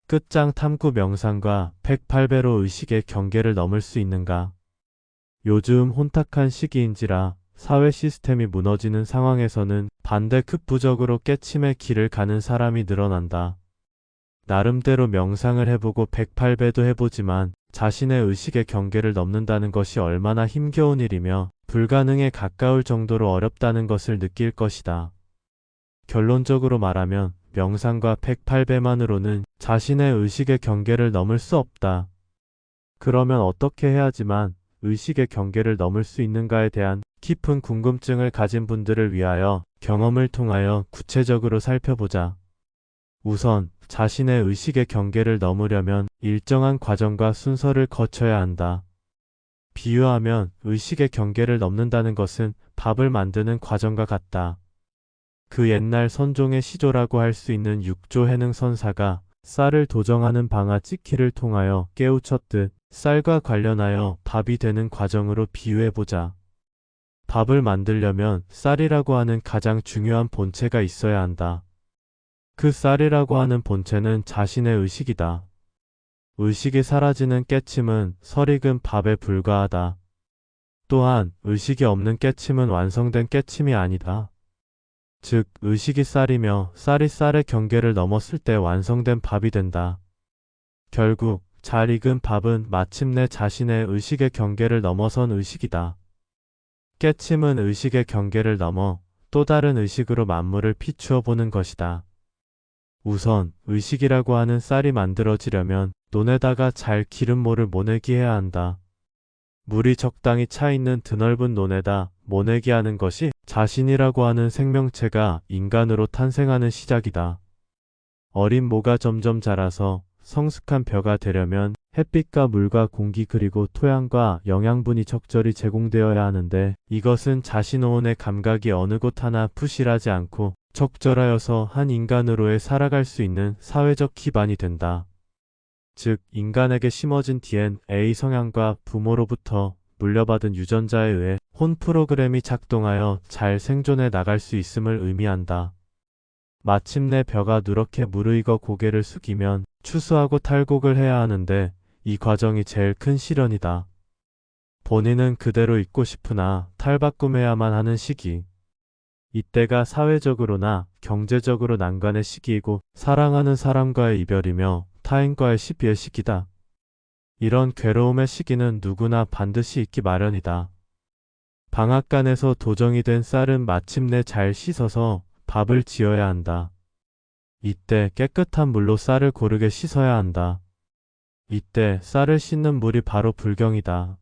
끝장 탐구 명상과 108배로 의식의 경계를 넘을 수 있는가? 요즘 혼탁한 시기인지라 사회 시스템이 무너지는 상황에서는 반대급부적으로 깨침의 길을 가는 사람이 늘어난다. 나름대로 명상을 해보고 108배도 해보지만 자신의 의식의 경계를 넘는다는 것이 얼마나 힘겨운 일이며 불가능에 가까울 정도로 어렵다는 것을 느낄 것이다. 결론적으로 말하면 명상과 108배만으로는 자신의 의식의 경계를 넘을 수 없다. 그러면 어떻게 해야지만 의식의 경계를 넘을 수 있는가에 대한 깊은 궁금증을 가진 분들을 위하여 경험을 통하여 구체적으로 살펴보자. 우선 자신의 의식의 경계를 넘으려면 일정한 과정과 순서를 거쳐야 한다. 비유하면 의식의 경계를 넘는다는 것은 밥을 만드는 과정과 같다. 그 옛날 선종의 시조라고 할 수 있는 육조 해능 선사가 쌀을 도정하는 방아 찍기를 통하여 깨우쳤듯 쌀과 관련하여 밥이 되는 과정으로 비유해보자. 밥을 만들려면 쌀이라고 하는 가장 중요한 본체가 있어야 한다. 그 쌀이라고 하는 본체는 자신의 의식이다. 의식이 사라지는 깨침은 설익은 밥에 불과하다. 또한 의식이 없는 깨침은 완성된 깨침이 아니다. 즉 의식이 쌀이며 쌀이 쌀의 경계를 넘었을 때 완성된 밥이 된다. 결국 잘 익은 밥은 마침내 자신의 의식의 경계를 넘어선 의식이다. 깨침은 의식의 경계를 넘어 또 다른 의식으로 만물을 피추어 보는 것이다. 우선 의식이라고 하는 쌀이 만들어지려면 논에다가 잘 기름모를 모내기 해야 한다. 물이 적당히 차 있는 드넓은 논에다 모내기 하는 것이 자신이라고 하는 생명체가 인간으로 탄생하는 시작이다. 어린 모가 점점 자라서 성숙한 벼가 되려면 햇빛과 물과 공기 그리고 토양과 영양분이 적절히 제공되어야 하는데 이것은 자신호원의 감각이 어느 곳 하나 푸실하지 않고 적절하여서 한 인간으로의 살아갈 수 있는 사회적 기반이 된다. 즉 인간에게 심어진 DNA 성향과 부모로부터 물려받은 유전자에 의해 혼 프로그램이 작동하여 잘 생존해 나갈 수 있음을 의미한다. 마침내 벼가 누렇게 무르익어 고개를 숙이면 추수하고 탈곡을 해야 하는데 이 과정이 제일 큰 시련이다. 본인은 그대로 있고 싶으나 탈바꿈해야만 하는 시기. 이때가 사회적으로나 경제적으로 난관의 시기이고 사랑하는 사람과의 이별이며 타인과의 시비의 시기다. 이런 괴로움의 시기는 누구나 반드시 있기 마련이다. 방앗간에서 도정이 된 쌀은 마침내 잘 씻어서 밥을 지어야 한다. 이때 깨끗한 물로 쌀을 고르게 씻어야 한다. 이때 쌀을 씻는 물이 바로 불경이다.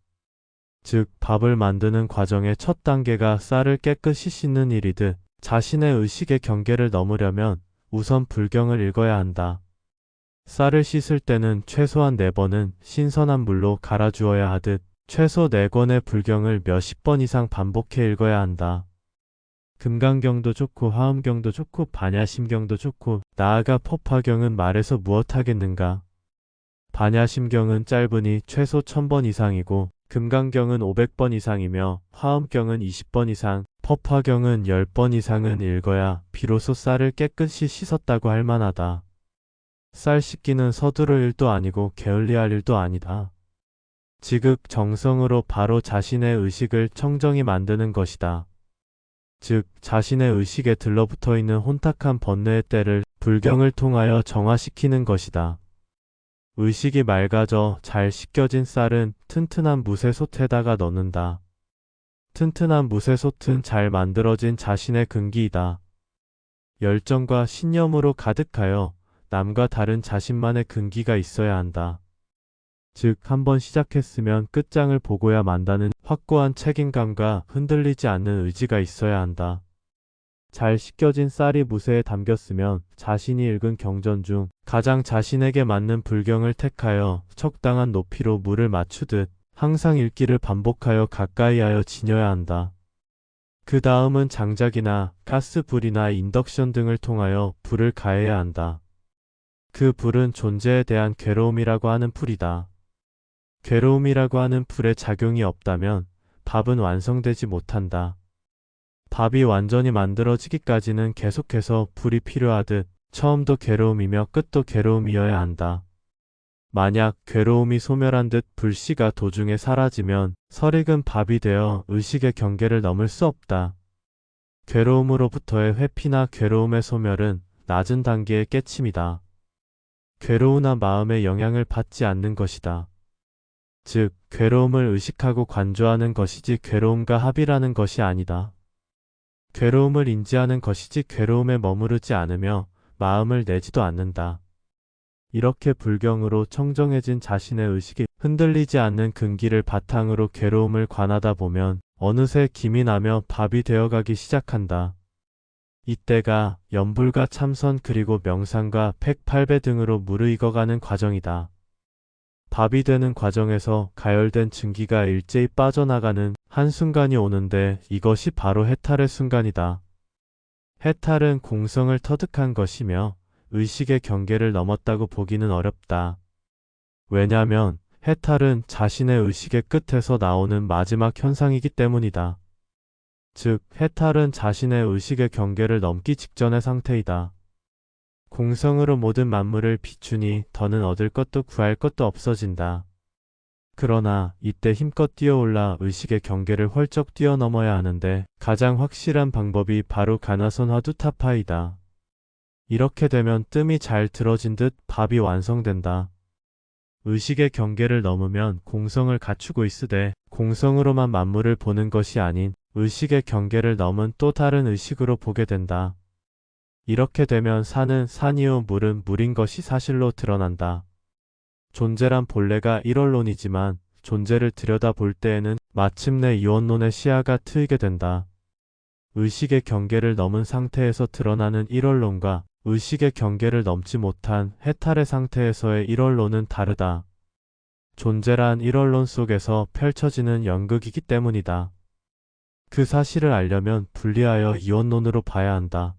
즉 밥을 만드는 과정의 첫 단계가 쌀을 깨끗이 씻는 일이듯 자신의 의식의 경계를 넘으려면 우선 불경을 읽어야 한다. 쌀을 씻을 때는 최소한 4번은 신선한 물로 갈아주어야 하듯 최소 4권의 불경을 몇십 번 이상 반복해 읽어야 한다. 금강경도 좋고 화엄경도 좋고 반야심경도 좋고 나아가 법화경은 말해서 무엇하겠는가. 반야심경은 짧으니 최소 1000번 이상이고 금강경은 500번 이상이며 화엄경은 20번 이상, 법화경은 10번 이상은 읽어야 비로소 쌀을 깨끗이 씻었다고 할 만하다. 쌀 씻기는 서두를 일도 아니고 게을리할 일도 아니다. 지극 정성으로 바로 자신의 의식을 청정히 만드는 것이다. 즉 자신의 의식에 들러붙어 있는 혼탁한 번뇌의 때를 불경을 통하여 정화시키는 것이다. 의식이 맑아져 잘 씻겨진 쌀은 튼튼한 무쇠솥에다가 넣는다. 튼튼한 무쇠솥은 잘 만들어진 자신의 근기이다. 열정과 신념으로 가득하여 남과 다른 자신만의 근기가 있어야 한다. 즉 한번 시작했으면 끝장을 보고야 만다는 확고한 책임감과 흔들리지 않는 의지가 있어야 한다. 잘 씻겨진 쌀이 무쇠에 담겼으면 자신이 읽은 경전 중 가장 자신에게 맞는 불경을 택하여 적당한 높이로 물을 맞추듯 항상 읽기를 반복하여 가까이하여 지녀야 한다. 그 다음은 장작이나 가스불이나 인덕션 등을 통하여 불을 가해야 한다. 그 불은 존재에 대한 괴로움이라고 하는 불이다. 괴로움이라고 하는 불의 작용이 없다면 밥은 완성되지 못한다. 밥이 완전히 만들어지기까지는 계속해서 불이 필요하듯 처음도 괴로움이며 끝도 괴로움이어야 한다. 만약 괴로움이 소멸한 듯 불씨가 도중에 사라지면 설익은 밥이 되어 의식의 경계를 넘을 수 없다. 괴로움으로부터의 회피나 괴로움의 소멸은 낮은 단계의 깨침이다. 괴로우나 마음의 영향을 받지 않는 것이다. 즉, 괴로움을 의식하고 관조하는 것이지 괴로움과 합의라는 것이 아니다. 괴로움을 인지하는 것이지 괴로움에 머무르지 않으며 마음을 내지도 않는다. 이렇게 불경으로 청정해진 자신의 의식이 흔들리지 않는 근기를 바탕으로 괴로움을 관하다 보면 어느새 김이 나며 밥이 되어가기 시작한다. 이때가 연불과 참선 그리고 명상과 팩팔배 등으로 무르익어가는 과정이다. 밥이 되는 과정에서 가열된 증기가 일제히 빠져나가는 한순간이 오는데 이것이 바로 해탈의 순간이다. 해탈은 공성을 터득한 것이며 의식의 경계를 넘었다고 보기는 어렵다. 왜냐하면 해탈은 자신의 의식의 끝에서 나오는 마지막 현상이기 때문이다. 즉, 해탈은 자신의 의식의 경계를 넘기 직전의 상태이다. 공성으로 모든 만물을 비추니 더는 얻을 것도 구할 것도 없어진다. 그러나 이때 힘껏 뛰어올라 의식의 경계를 헐쩍 뛰어넘어야 하는데 가장 확실한 방법이 바로 가나선 화두타파이다. 이렇게 되면 뜸이 잘 들어진 듯 밥이 완성된다. 의식의 경계를 넘으면 공성을 갖추고 있으되 공성으로만 만물을 보는 것이 아닌 의식의 경계를 넘은 또 다른 의식으로 보게 된다. 이렇게 되면 산은 산이요 물은 물인 것이 사실로 드러난다. 존재란 본래가 일원론이지만 존재를 들여다볼 때에는 마침내 이원론의 시야가 트이게 된다. 의식의 경계를 넘은 상태에서 드러나는 일원론과 의식의 경계를 넘지 못한 해탈의 상태에서의 일원론은 다르다. 존재란 일원론 속에서 펼쳐지는 연극이기 때문이다. 그 사실을 알려면 분리하여 이원론으로 봐야 한다.